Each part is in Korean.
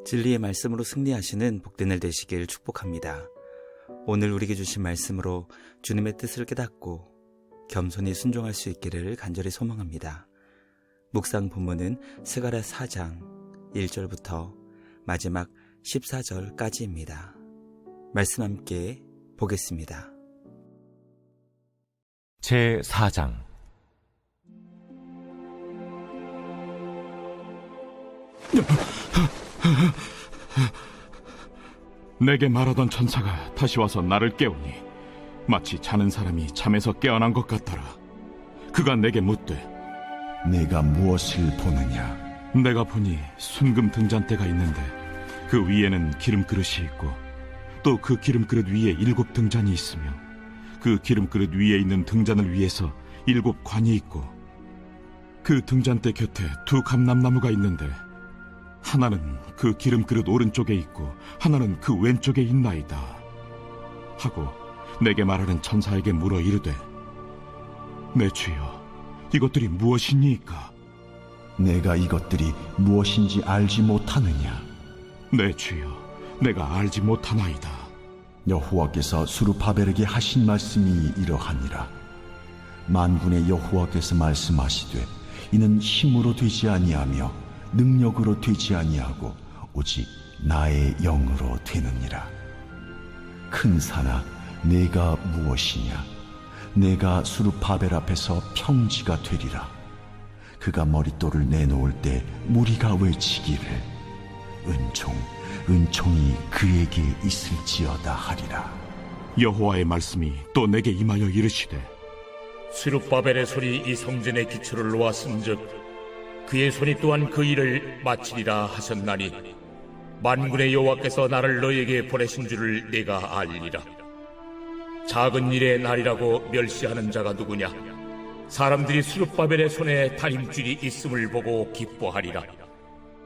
진리의 말씀으로 승리하시는 복된 날 되시길 축복합니다. 오늘 우리에게 주신 말씀으로 주님의 뜻을 깨닫고 겸손히 순종할 수 있기를 간절히 소망합니다. 묵상 본문은 스가랴 4장 1절부터 마지막 14절까지입니다. 말씀 함께 보겠습니다. 제4장. 내게 말하던 천사가 다시 와서 나를 깨우니 마치 자는 사람이 잠에서 깨어난 것 같더라. 그가 내게 묻되, 내가 무엇을 보느냐? 내가 보니 순금 등잔대가 있는데 그 위에는 기름 그릇이 있고 또 그 기름 그릇 위에 7 등잔이 있으며 그 기름 그릇 위에 있는 등잔을 위에서 7 관이 있고 그 등잔대 곁에 2 감람나무가 있는데 하나는 그 기름 그릇 오른쪽에 있고 하나는 그 왼쪽에 있나이다 하고 내게 말하는 천사에게 물어 이르되, 내 주여, 이것들이 무엇이니까? 내가 이것들이 무엇인지 알지 못하느냐? 내 주여, 내가 알지 못하나이다. 여호와께서 수르바벨에게 하신 말씀이 이러하니라. 만군의 여호와께서 말씀하시되, 이는 힘으로 되지 아니하며 능력으로 되지 아니하고 오직 나의 영으로 되느니라. 큰 산아, 내가 무엇이냐? 내가 수르바벨 앞에서 평지가 되리라. 그가 머릿돌을 내놓을 때 무리가 외치기를, 은총이 그에게 있을지어다 하리라. 여호와의 말씀이 또 내게 임하여 이르시되, 스룹바벨의 손이 이 성전의 기초를 놓았은즉 그의 손이 또한 그 일을 마치리라 하셨나니 만군의 여호와께서 나를 너에게 보내신 줄을 내가 알리라. 작은 일의 날이라고 멸시하는 자가 누구냐? 사람들이 스룹바벨의 손에 다림줄이 있음을 보고 기뻐하리라.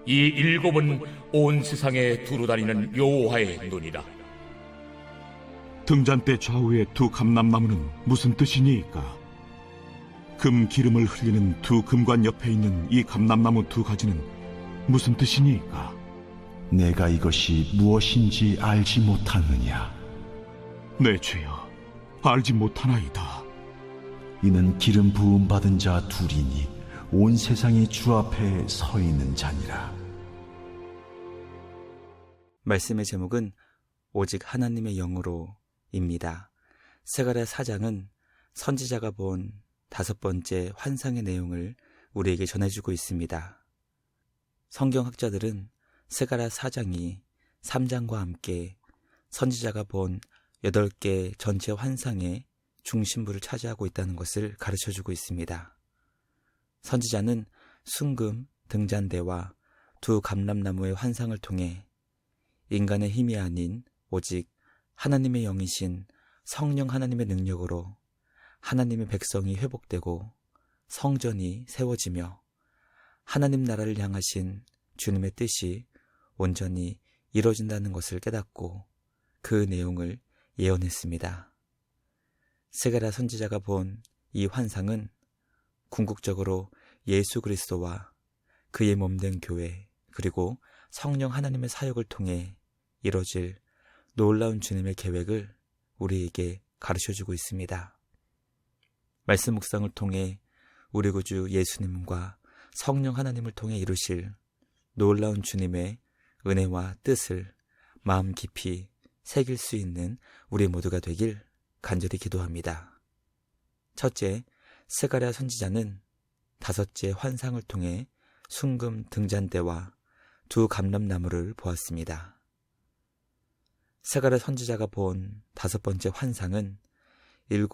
이 7은 온 세상에 두루다니는 여호와의 눈이라. 등잔대 좌우의 2 감람나무는 무슨 뜻이니까? 금 기름을 흘리는 2 금관 옆에 있는 이 감람나무 2 가지는 무슨 뜻이니까? 내가 이것이 무엇인지 알지 못하느냐? 내 주여, 알지 못하나이다. 이는 기름 부음 받은 자 2이니 온 세상의 주 앞에 서 있는 자니라. 말씀의 제목은 오직 하나님의 영으로입니다. 스가랴 4장은 선지자가 본 5번째 환상의 내용을 우리에게 전해주고 있습니다. 성경학자들은 스가랴 4장이 3장과 함께 선지자가 본 8개 전체 환상의 중심부를 차지하고 있다는 것을 가르쳐주고 있습니다. 선지자는 순금 등잔대와 2 감람나무의 환상을 통해 인간의 힘이 아닌 오직 하나님의 영이신 성령 하나님의 능력으로 하나님의 백성이 회복되고 성전이 세워지며 하나님 나라를 향하신 주님의 뜻이 온전히 이루어진다는 것을 깨닫고 그 내용을 예언했습니다. 스가랴 선지자가 본 이 환상은 궁극적으로 예수 그리스도와 그의 몸된 교회 그리고 성령 하나님의 사역을 통해 이루어질 놀라운 주님의 계획을 우리에게 가르쳐주고 있습니다. 말씀 묵상을 통해 우리 구주 예수님과 성령 하나님을 통해 이루실 놀라운 주님의 은혜와 뜻을 마음 깊이 새길 수 있는 우리 모두가 되길 간절히 기도합니다. 첫째, 스가랴 선지자는 5째 환상을 통해 순금 등잔대와 2 감람나무를 보았습니다. 스가랴 선지자가 본 5번째 환상은 7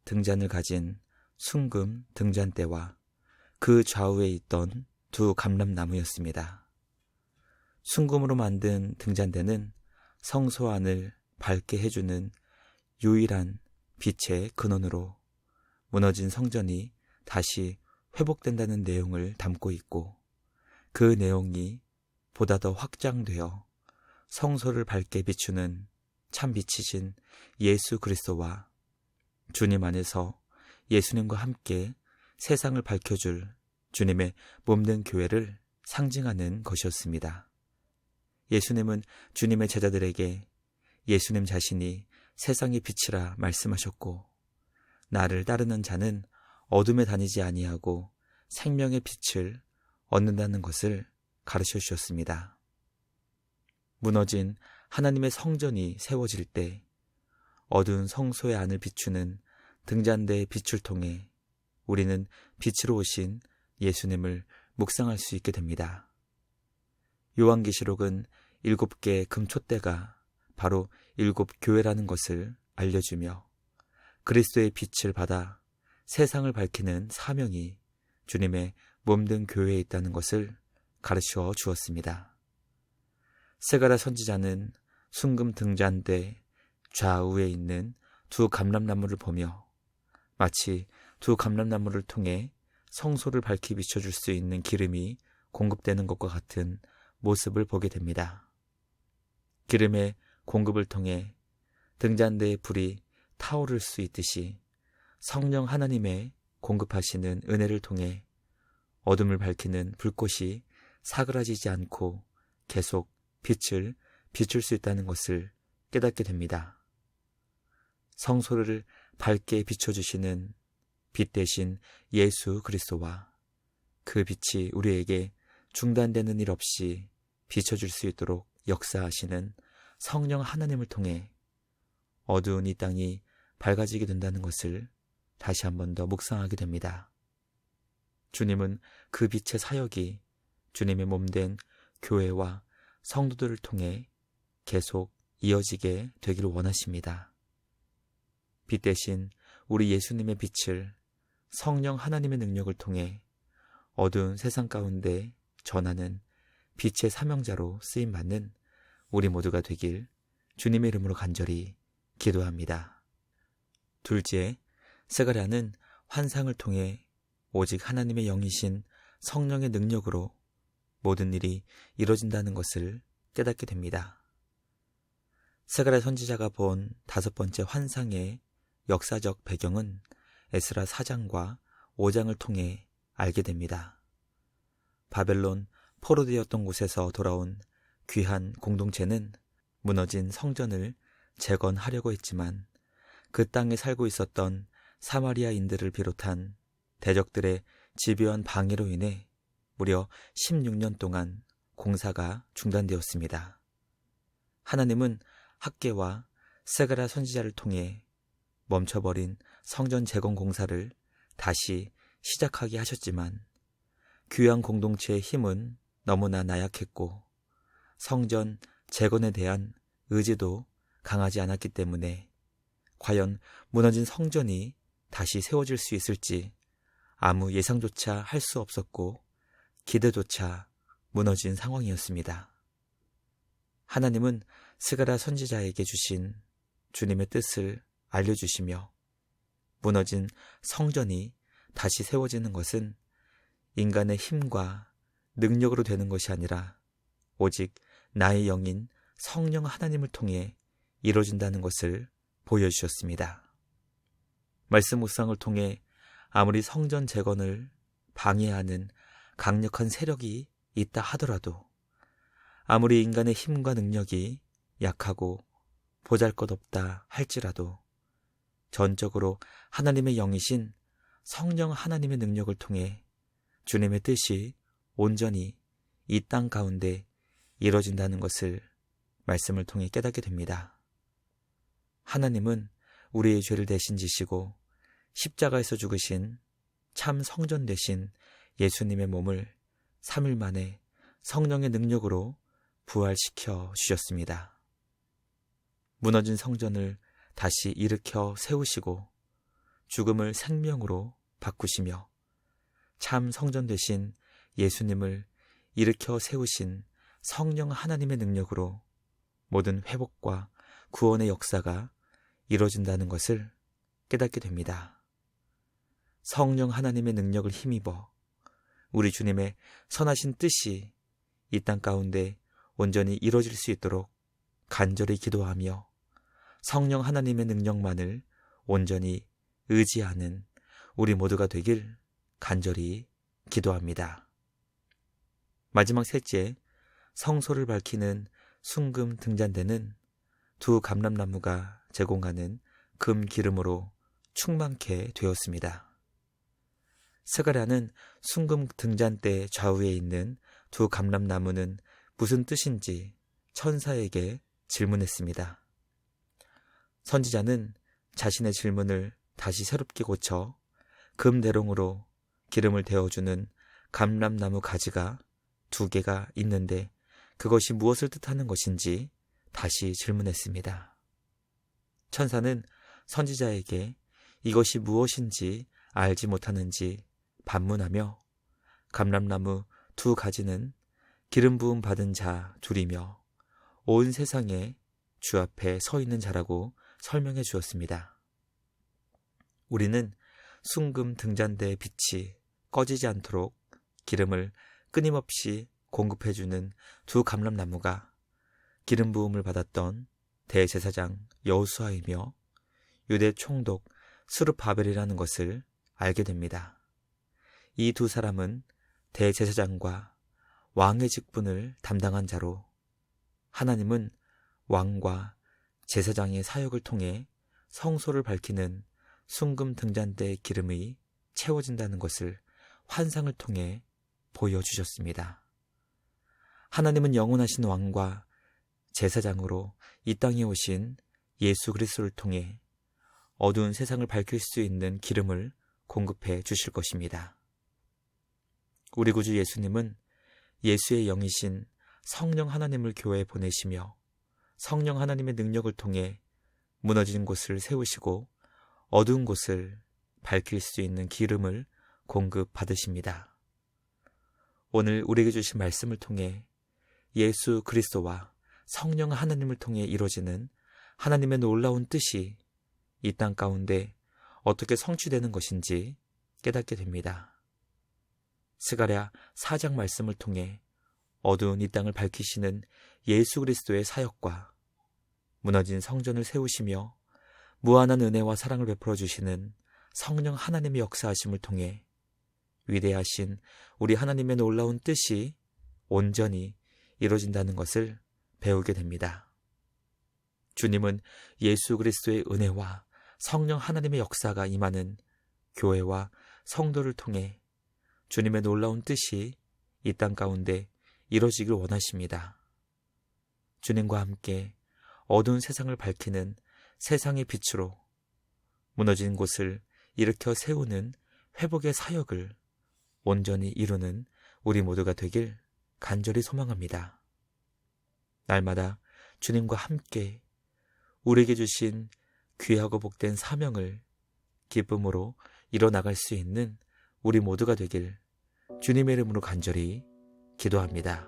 등잔을 가진 순금 등잔대와 그 좌우에 있던 2 감람나무였습니다. 순금으로 만든 등잔대는 성소 안을 밝게 해주는 유일한 빛의 근원으로 무너진 성전이 다시 회복된다는 내용을 담고 있고 그 내용이 보다 더 확장되어 성소를 밝게 비추는 참 빛이신 예수 그리스도와 주님 안에서 예수님과 함께 세상을 밝혀줄 주님의 몸된 교회를 상징하는 것이었습니다. 예수님은 주님의 제자들에게 예수님 자신이 세상의 빛이라 말씀하셨고 나를 따르는 자는 어둠에 다니지 아니하고 생명의 빛을 얻는다는 것을 가르쳐 주셨습니다. 무너진 하나님의 성전이 세워질 때 어두운 성소의 안을 비추는 등잔대의 빛을 통해 우리는 빛으로 오신 예수님을 묵상할 수 있게 됩니다. 요한계시록은 7개의 금촛대가 바로 7 교회라는 것을 알려주며 그리스도의 빛을 받아 세상을 밝히는 사명이 주님의 몸된 교회에 있다는 것을 가르쳐 주었습니다. 스가랴 선지자는 순금 등잔대 좌우에 있는 2 감람나무를 보며 마치 2 감람나무를 통해 성소를 밝히 비춰줄 수 있는 기름이 공급되는 것과 같은 모습을 보게 됩니다. 기름의 공급을 통해 등잔대의 불이 타오를 수 있듯이 성령 하나님의 공급하시는 은혜를 통해 어둠을 밝히는 불꽃이 사그라지지 않고 계속 빛을 비출 수 있다는 것을 깨닫게 됩니다. 성소를 밝게 비춰주시는 빛 대신 예수 그리스도와 그 빛이 우리에게 중단되는 일 없이 비춰줄 수 있도록 역사하시는 성령 하나님을 통해 어두운 이 땅이 밝아지게 된다는 것을 다시 한 번 더 묵상하게 됩니다. 주님은 그 빛의 사역이 주님의 몸된 교회와 성도들을 통해 계속 이어지게 되기를 원하십니다. 빛 대신 우리 예수님의 빛을 성령 하나님의 능력을 통해 어두운 세상 가운데 전하는 빛의 사명자로 쓰임받는 우리 모두가 되길 주님의 이름으로 간절히 기도합니다. 둘째, 스가랴는 환상을 통해 오직 하나님의 영이신 성령의 능력으로 모든 일이 이루어진다는 것을 깨닫게 됩니다. 스가랴 선지자가 본 5번째 환상의 역사적 배경은 에스라 4장과 5장을 통해 알게 됩니다. 바벨론 포로되었던 곳에서 돌아온 귀한 공동체는 무너진 성전을 재건하려고 했지만 그 땅에 살고 있었던 사마리아인들을 비롯한 대적들의 집요한 방해로 인해 무려 16년 동안 공사가 중단되었습니다. 하나님은 학개와 스가랴 선지자를 통해 멈춰버린 성전 재건 공사를 다시 시작하게 하셨지만 귀한 공동체의 힘은 너무나 나약했고 성전 재건에 대한 의지도 강하지 않았기 때문에 과연 무너진 성전이 다시 세워질 수 있을지 아무 예상조차 할 수 없었고 기대조차 무너진 상황이었습니다. 하나님은 스가랴 선지자에게 주신 주님의 뜻을 알려주시며 무너진 성전이 다시 세워지는 것은 인간의 힘과 능력으로 되는 것이 아니라 오직 나의 영인 성령 하나님을 통해 이루어진다는 것을 보여주셨습니다. 말씀 묵상을 통해 아무리 성전 재건을 방해하는 강력한 세력이 있다 하더라도 아무리 인간의 힘과 능력이 약하고 보잘것없다 할지라도 전적으로 하나님의 영이신 성령 하나님의 능력을 통해 주님의 뜻이 온전히 이 땅 가운데 이루어진다는 것을 말씀을 통해 깨닫게 됩니다. 하나님은 우리의 죄를 대신 지시고 십자가에서 죽으신 참 성전 되신 예수님의 몸을 3일 만에 성령의 능력으로 부활시켜 주셨습니다. 무너진 성전을 다시 일으켜 세우시고 죽음을 생명으로 바꾸시며 참 성전 되신 예수님을 일으켜 세우신 성령 하나님의 능력으로 모든 회복과 구원의 역사가 이루어진다는 것을 깨닫게 됩니다. 성령 하나님의 능력을 힘입어 우리 주님의 선하신 뜻이 이 땅 가운데 온전히 이루어질 수 있도록 간절히 기도하며 성령 하나님의 능력만을 온전히 의지하는 우리 모두가 되길 간절히 기도합니다. 마지막 셋째, 성소를 밝히는 순금 등잔대는 두 감람나무가 제공하는 금 기름으로 충만케 되었습니다. 스가랴는 순금 등잔대 좌우에 있는 두 감람나무는 무슨 뜻인지 천사에게 질문했습니다. 선지자는 자신의 질문을 다시 새롭게 고쳐 금대롱으로 기름을 데워주는 감람나무 가지가 2개가 있는데 그것이 무엇을 뜻하는 것인지 다시 질문했습니다. 천사는 선지자에게 이것이 무엇인지 알지 못하는지 반문하며 감람나무 2가지는 기름 부음 받은 자 둘이며 온 세상에 주 앞에 서 있는 자라고 설명해 주었습니다. 우리는 순금 등잔대의 빛이 꺼지지 않도록 기름을 끊임없이 공급해주는 두 감람나무가 기름 부음을 받았던 대제사장 여호수아이며 유대 총독 스룹바벨이라는 것을 알게 됩니다. 이 두 사람은 대제사장과 왕의 직분을 담당한 자로 하나님은 왕과 제사장의 사역을 통해 성소를 밝히는 순금 등잔대의 기름이 채워진다는 것을 환상을 통해 보여주셨습니다. 하나님은 영원하신 왕과 제사장으로 이 땅에 오신 예수 그리스도를 통해 어두운 세상을 밝힐 수 있는 기름을 공급해 주실 것입니다. 우리 구주 예수님은 예수의 영이신 성령 하나님을 교회에 보내시며 성령 하나님의 능력을 통해 무너진 곳을 세우시고 어두운 곳을 밝힐 수 있는 기름을 공급받으십니다. 오늘 우리에게 주신 말씀을 통해 예수 그리스도와 성령 하나님을 통해 이루어지는 하나님의 놀라운 뜻이 이 땅 가운데 어떻게 성취되는 것인지 깨닫게 됩니다. 스가랴 4장 말씀을 통해 어두운 이 땅을 밝히시는 예수 그리스도의 사역과 무너진 성전을 세우시며 무한한 은혜와 사랑을 베풀어 주시는 성령 하나님의 역사하심을 통해 위대하신 우리 하나님의 놀라운 뜻이 온전히 이루어진다는 것을 배우게 됩니다. 주님은 예수 그리스도의 은혜와 성령 하나님의 역사가 임하는 교회와 성도를 통해 주님의 놀라운 뜻이 이 땅 가운데 이루어지길 원하십니다. 주님과 함께 어두운 세상을 밝히는 세상의 빛으로 무너진 곳을 일으켜 세우는 회복의 사역을 온전히 이루는 우리 모두가 되길 간절히 소망합니다. 날마다 주님과 함께 우리에게 주신 귀하고 복된 사명을 기쁨으로 이뤄나갈 수 있는 우리 모두가 되길 주님의 이름으로 간절히 기도합니다.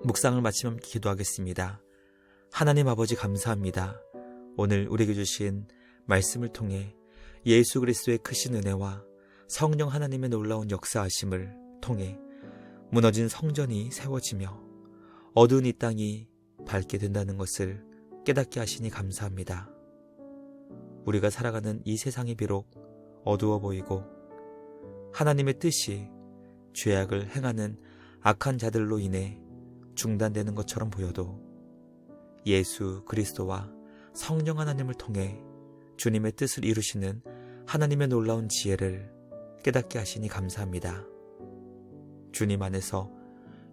묵상을 마치면 기도하겠습니다. 하나님 아버지 감사합니다. 오늘 우리에게 주신 말씀을 통해 예수 그리스도의 크신 은혜와 성령 하나님의 놀라운 역사하심을 통해 무너진 성전이 세워지며 어두운 이 땅이 밝게 된다는 것을 깨닫게 하시니 감사합니다. 우리가 살아가는 이 세상이 비록 어두워 보이고 하나님의 뜻이 죄악을 행하는 악한 자들로 인해 중단되는 것처럼 보여도 예수 그리스도와 성령 하나님을 통해 주님의 뜻을 이루시는 하나님의 놀라운 지혜를 깨닫게 하시니 감사합니다. 주님 안에서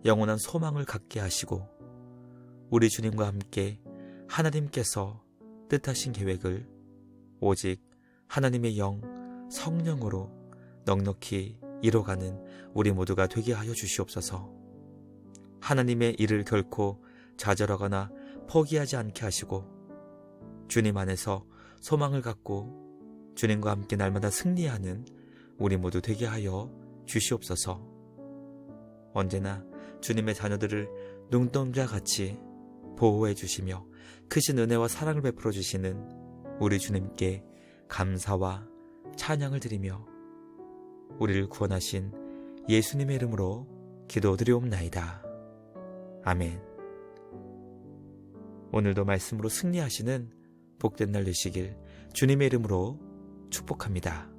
영원한 소망을 갖게 하시고 우리 주님과 함께 하나님께서 뜻하신 계획을 오직 하나님의 영 성령으로 넉넉히 이뤄가는 우리 모두가 되게 하여 주시옵소서. 하나님의 일을 결코 좌절하거나 포기하지 않게 하시고 주님 안에서 소망을 갖고 주님과 함께 날마다 승리하는 우리 모두 되게 하여 주시옵소서. 언제나 주님의 자녀들을 눈동자같이 보호해 주시며 크신 은혜와 사랑을 베풀어 주시는 우리 주님께 감사와 찬양을 드리며 우리를 구원하신 예수님의 이름으로 기도드리옵나이다. 아멘. 오늘도 말씀으로 승리하시는 복된 날 되시길 주님의 이름으로 축복합니다.